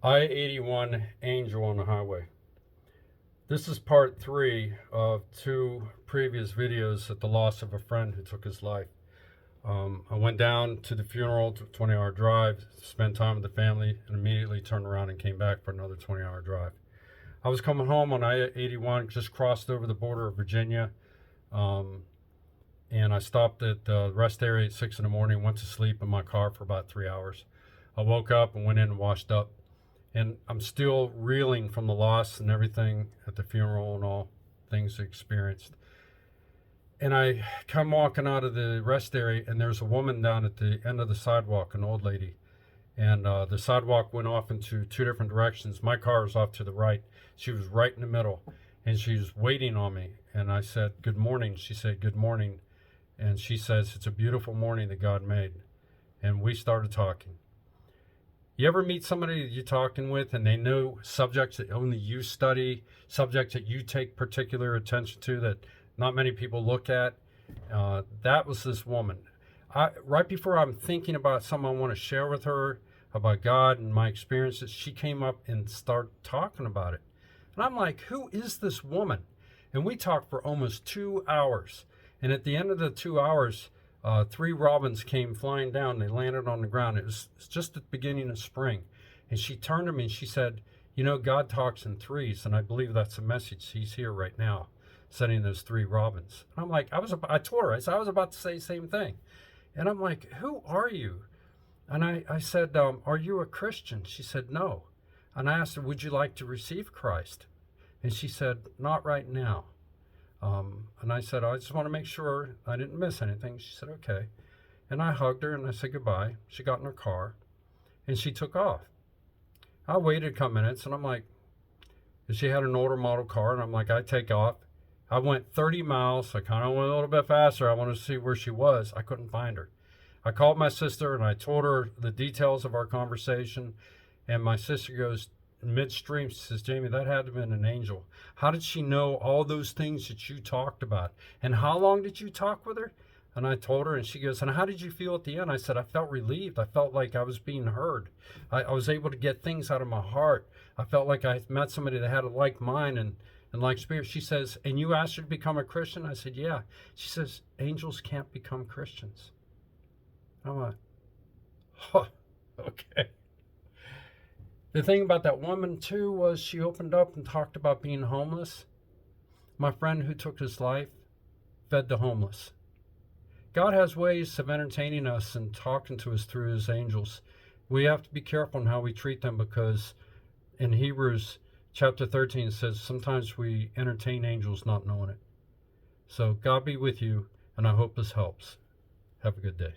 I-81 Angel on the highway. This is part 3 of 2 previous videos at the loss of a friend who took his life. I went down to the funeral, 20-hour drive, spent time with the family, and immediately turned around and came back for another 20-hour drive. I was coming home on I-81, just crossed over the border of Virginia, and I stopped at the rest area at 6 in the morning, went to sleep in my car for about 3 hours. I woke up and went in and washed up. And I'm still reeling from the loss and everything at the funeral and all things experienced. And I come walking out of the rest area, and there's a woman down at the end of the sidewalk, an old lady. And the sidewalk went off into 2 different directions. My car was off to the right. She was right in the middle, and she was waiting on me. And I said, "Good morning." She said, "Good morning." And she says, "It's a beautiful morning that God made." And we started talking. You ever meet somebody that you're talking with and they know subjects that only you study, subjects that you take particular attention to that not many people look at? That was this woman. Right before I'm thinking about something I want to share with her about God and my experiences, she came up and started talking about it. And I'm like, who is this woman? And we talked for almost 2 hours. And at the end of the 2 hours, 3 robins came flying down. They landed on the ground. It's just at the beginning of spring. And she turned to me and she said, "You know, God talks in threes, and I believe that's a message. He's here right now, sending those 3 robins." And I'm like, I told her, I was about to say the same thing. And I'm like, who are you? And I said, "Are you a Christian?" She said, "No." And I asked her, "Would you like to receive Christ?" And she said, "Not right now." And I said, "I just want to make sure I didn't miss anything." She said, "Okay." And I hugged her and I said goodbye. She got in her car and she took off. I waited a couple minutes and I'm like, she had an older model car, and I'm like, I take off. I went 30 miles. I kind of went a little bit faster. I wanted to see where she was. I couldn't find her. I called my sister and I told her the details of our conversation. And my sister goes, midstream, she says, "Jamie, that had to have been an angel. How did she know all those things that you talked about? And how long did you talk with her?" And I told her, and she goes, "And how did you feel at the end?" I said, "I felt relieved. I felt like I was being heard. I was able to get things out of my heart. I felt like I met somebody that had a like mind and like spirit." She says, "And you asked her to become a Christian?" I said, "Yeah." She says, "Angels can't become Christians." I went, "Huh, okay." The thing about that woman, too, was she opened up and talked about being homeless. My friend who took his life fed the homeless. God has ways of entertaining us and talking to us through his angels. We have to be careful in how we treat them, because in Hebrews chapter 13 it says sometimes we entertain angels not knowing it. So God be with you, and I hope this helps. Have a good day.